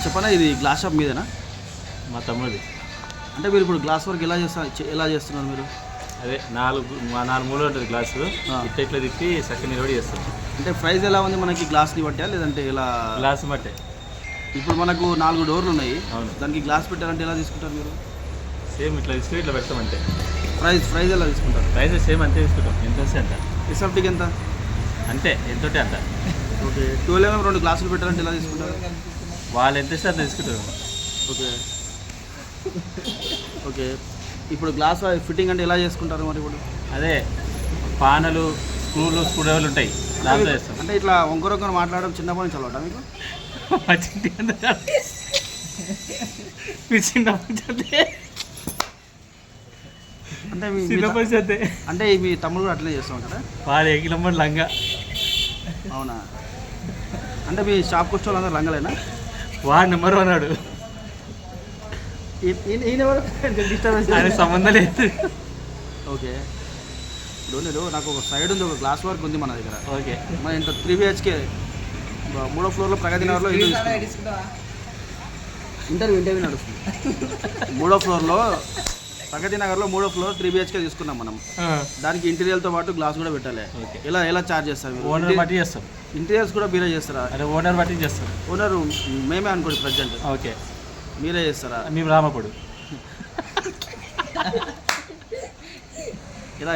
చెప్పనా, ఇది glass shop మీదేనా? మా తమ్ముడిది. అంటే మీరు ఇప్పుడు గ్లాస్ వర్క్ ఎలా చేస్తున్నారు మీరు? అదే నాలుగు మూడు ఉంటుంది గ్లాసు, ఇట్లా తిప్పి సక్క నిలబడి చేస్తాం. అంటే ప్రైస్ ఎలా ఉంది మనకి, గ్లాస్ని బట్టా లేదంటే ఇలా? గ్లాస్ బట్టే. ఇప్పుడు మనకు 4 డోర్లు ఉన్నాయి. అవును. దానికి గ్లాస్ పెట్టాలంటే ఎలా తీసుకుంటారు మీరు? సేమ్ ఇట్లా తీసుకుని ఇట్లా పెడతామంటే. ప్రైస్ ఎలా తీసుకుంటారు? ప్రైస్ సేమ్ అంతే తీసుకుంటాం. ఎంత వస్తే అంత. ఎస్ఎఫ్టీకి ఎంత? అంతే, ఎంతుంటే అంత. ఓకే. 12mm 2 గ్లాసులు పెట్టాలంటే ఎలా తీసుకుంటారు? వాళ్ళు ఎంత ఇస్తే అంత తీసుకుంటారు. Okay okay. ఇప్పుడు గ్లాస్ ఫిట్టింగ్ అంటే ఎలా చేసుకుంటారు మరి ఇప్పుడు? అదే పానలు, స్క్రూ డ్రైవర్లు ఉంటాయి, దాంట్లో చేస్తాం. అంటే ఇట్లా వంకరొక్కరు మాట్లాడడం చిన్నప్పటి నుంచి అలవాటా మీకు? అంటే అంటే మీ తమ్ముడు కూడా అట్లనే చేస్తూ ఉంటారా? వాడు ఎగిలమ్మడి లంగా. అవునా? అంటే మీ షాప్కి వచ్చే వాళ్ళందరూ లంగలేనా? వాడు నెంబర్ 1 వాడు. డిస్టర్బెన్స్ సంబంధం లేదు. ఓకే. ఇప్పుడు నేను నాకు ఒక సైడ్ ఉంది, ఒక గ్లాస్ వర్క్ ఉంది మన దగ్గర. ఓకే. మన ఇంత 3 BHK 3వ ఫ్లోర్లో ప్రగతి నగర్లో ఇంటర్వ్యూ నడుస్తుంది. 3వ ఫ్లోర్లో ప్రగతి నగర్లో 3వ ఫ్లోర్ 3 BHK తీసుకున్నాం మనం. దానికి ఇంటీరియర్తో పాటు గ్లాస్ కూడా పెట్టాలి. ఎలా చార్జ్ చేస్తారు? ఓనర్ బట్టి చేస్తాం. ఇంటీరియర్స్ కూడా మీరే చేస్తారా? అదే ఓనర్ బట్టి చేస్తాం. ఓనర్ మేమే అనుకోండి ప్రజెంట్. ఓకే. మీరే చేస్తారా? మేము రామప్పుడు.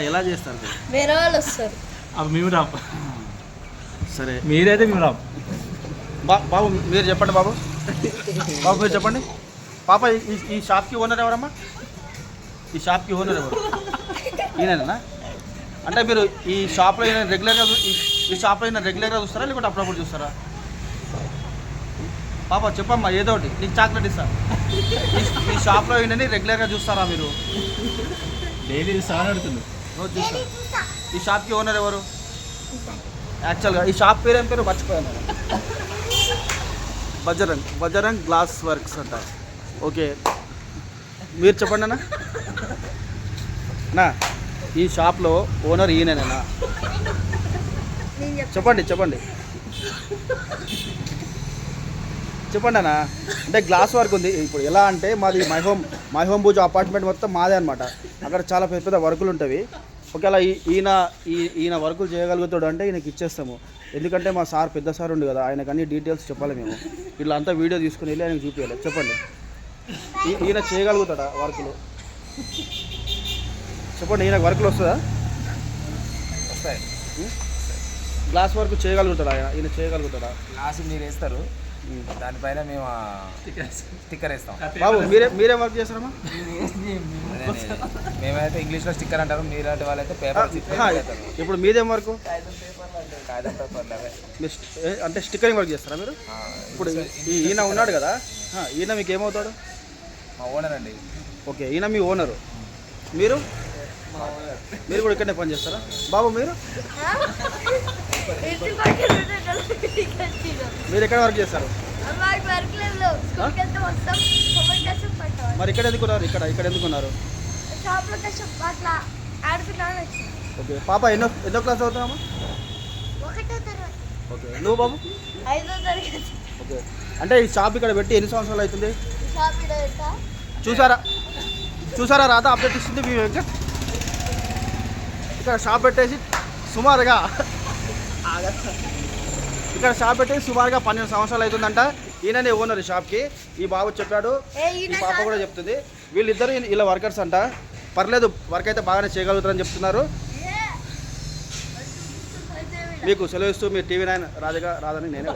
ఎలా చేస్తారు? వేరే వాళ్ళు వస్తారు, మేము రాము. సరే, మీరైతే మేము రాము. బాబు మీరు చెప్పండి. బాబు మీరు చెప్పండి. పాప ఈ షాప్కి ఓనర్ ఎవరమ్మా? ఈ షాప్కి ఓనర్ ఎవరు? ఈయననా? అంటే మీరు ఈ షాప్లో రెగ్యులర్గా చూస్తారా లేకుంటే అప్పుడప్పుడు చూస్తారా? పాప చెప్పమ్మా, ఏదో ఒకటి, నీకు చాక్లెట్ ఇస్తా. ఈ షాప్లో ఈయనని రెగ్యులర్గా చూస్తారా మీరు? డైలీ చూస్తామని అడుగుతుంది. రోజు చూస్తారు. ఈ షాప్కి ఓనర్ ఎవరు? యాక్చువల్గా ఈ షాప్ పేరు ఏం పేరు మర్చిపోయాను. బజరంగ్ గ్లాస్ వర్క్స్ అంట. ఓకే, మీరు చెప్పండి అన్న. ఈ షాప్లో ఓనర్ ఈయనేనా? చెప్పండి చెప్పండి అన్న. అంటే గ్లాస్ వర్క్ ఉంది. ఇప్పుడు ఎలా అంటే మాది మై హోమ్ భూజ అపార్ట్మెంట్ మొత్తం మాదే అనమాట. అక్కడ చాలా పెద్ద పెద్ద వర్కులు ఉంటాయి. ఒకవేళ ఈయన వర్కులు చేయగలుగుతాడు అంటే ఈయనకి ఇచ్చేస్తాము. ఎందుకంటే మా సార్ పెద్ద సార్ ఉండు కదా, ఆయనకు అన్ని డీటెయిల్స్ చెప్పాలి మేము. ఇట్లా అంతా వీడియో తీసుకుని వెళ్ళి ఆయనకు చూపించాలి. చెప్పండి, ఈయన చేయగలుగుతాడా వర్కులు? చెప్పండి, ఈయనకు వర్కులు వస్తుందా? వస్తాయి. గ్లాస్ వర్క్ చేయగలుగుతాడా? ఈయన చేయగలుగుతాడా? గ్లాస్ మీరు వేస్తారు, దానిపైన మేము స్టిక్కర్ వేస్తాం. బాబు మీరేం వర్క్ చేస్తారమ్మా? మేమైతే ఇంగ్లీష్లో స్టిక్కర్ అంటారు, మీలాంటి వాళ్ళైతే పేపర్. ఇప్పుడు మీదేం వర్క్? కాగితం పేపర్లు అవే. అంటే స్టిక్కరింగ్ వర్క్ చేస్తారా మీరు? ఇప్పుడు ఈయన ఉన్నాడు కదా, ఈయన మీకు ఏమవుతాడు? మా ఓనర్ అండి. ఓకే, ఈయన మీ ఓనరు. మీరు కూడా ఇక్కడనే పని చేస్తారా? బాబు మీరు ఎక్కడ వర్క్ చేస్తారు? మరి ఇక్కడ ఎందుకున్నారు? ఇక్కడ ఎందుకున్నారు? ఓకే. పాప ఎన్నో క్లాస్ చదువుతున్నామా? ఓకే. నువ్వు బాబు? ఓకే. అంటే ఈ షాప్ ఇక్కడ పెట్టి ఎన్ని సంవత్సరాలు అవుతుంది? చూసారా రాదా అప్డేట్ ఇస్తుంది మీ వెంకట్. ఇక్కడ షాప్ పెట్టేసి సుమారుగా 12 సంవత్సరాలు అవుతుందంట. ఈయననే ఓనర్ షాప్కి. ఈ బాబు చెప్పాడు, ఈ పాప కూడా చెప్తుంది. వీళ్ళిద్దరు ఇలా వర్కర్స్ అంట. పర్లేదు, వర్క్ అయితే బాగానే చేయగలుగుతారని చెప్తున్నారు. మీకు సెలవు ఇస్తూ మీ TV9 రాదని నేనే